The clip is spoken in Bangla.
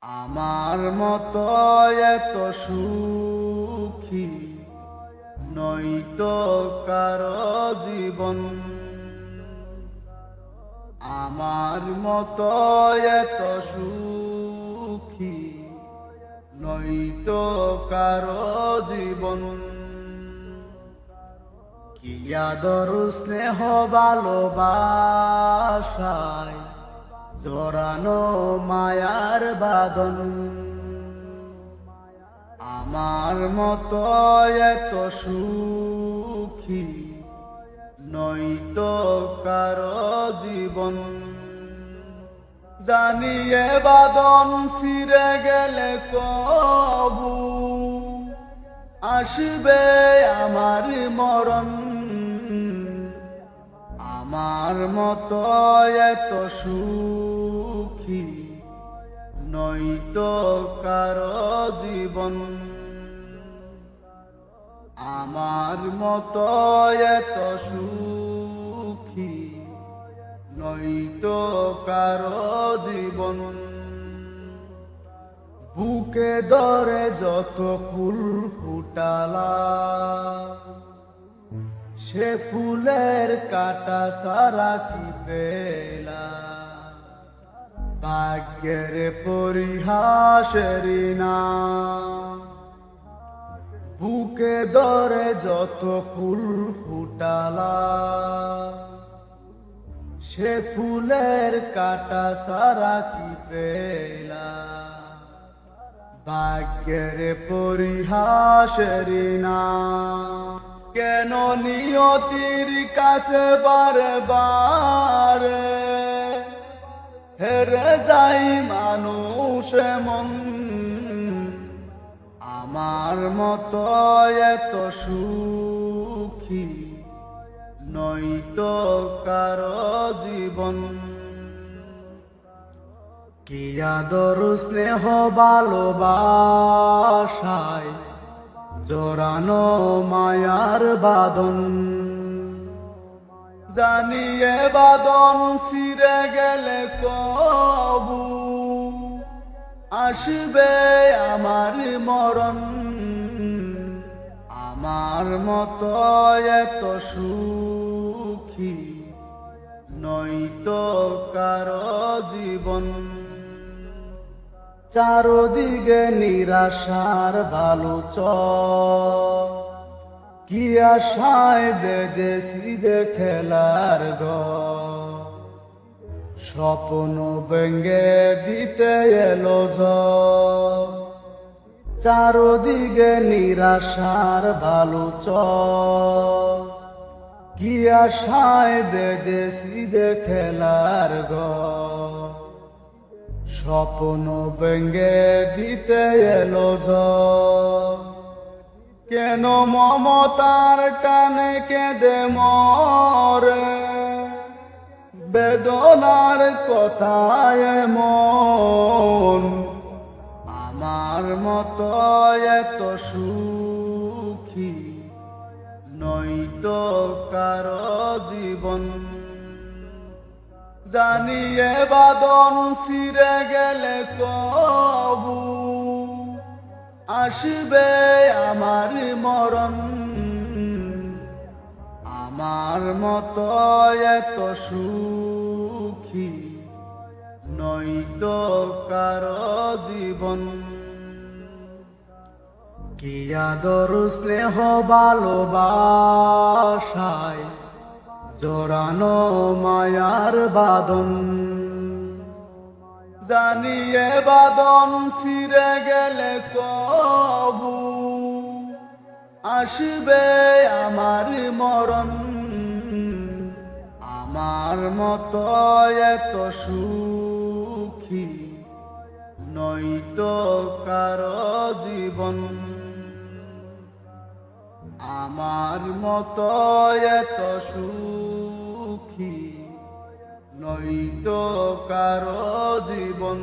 আমার মতো এত সুখী নয়তো কারো জীবন। আমার মতো এত সুখী নয়তো কারো জীবন। কি আদর স্নেহ ভালোবাসায় জড়ানো মায়ার বাঁধন। আমার মতো এত সুখী নয়তো কারো জীবন। জানিয়ে বাঁধন ছিঁড়ে গেলে কবু আসবে আমার মরণ। আমার মতো এত সুখী নয়তো কারো জীবন। আমার মতো এত সুখী নয়তো কারো জীবন। বুকে ধরে যত ফুল ফুটালা সে ফুলের কাটা সারা কি পেলা। ভাগ্যের পরিহাসেরই না বুকে ধরে যত ফুল ফুটালা সে ফুলের কাটা সারা কি পেলা। ভাগ্যের পরিহাসেরই না কেন নিয়তির কাছে বারে বারে হেরে যাই মানুষ মন। আমার মতো এত সুখী নয়তো কারো জীবন। কি আদর স্নেহ ভালোবাসায় জড়ানো মায়ার বাঁধন। জানিয়ে বাঁধন ছিঁড়ে গেলে কবু আসবে আমার মরণ। আমার মতো এত সুখী নয়তো কারো জীবন। চারদিকে নিরাশার বালুচ কি আশায় বেঁধেছি যে খেলার ঘর। স্বপ্ন ভেঙে দিতে এলো ঝড়। চারদিকে নিরাশার বালুচ কি আশায় বেঁধেছি যে খেলার ঘর। স্বপ্ন ভেঙে দিতে এলো ঝড়। কেন মমতার টানে কেঁদে মরে বেদনার কথায় মন। আমার মতো এত সুখী নয়তো কারো জীবন। জানিয়ে বাঁধন ছিঁড়ে গেলে কবু আসবে আমার মরণ। আমার মতো এত সুখী নয়তো কারো জীবন। কি আদর স্নেহ ভালোবাসায় জড়ানো মায়ার বাঁধন। জানিয়ে বাঁধন ছিঁড়ে গেলে কবু আসবে আমার মরণ। আমার মতো এত সুখী নয়তো কারো জীবন। আমার মতো এত সুখী নয়তো কারো জীবন।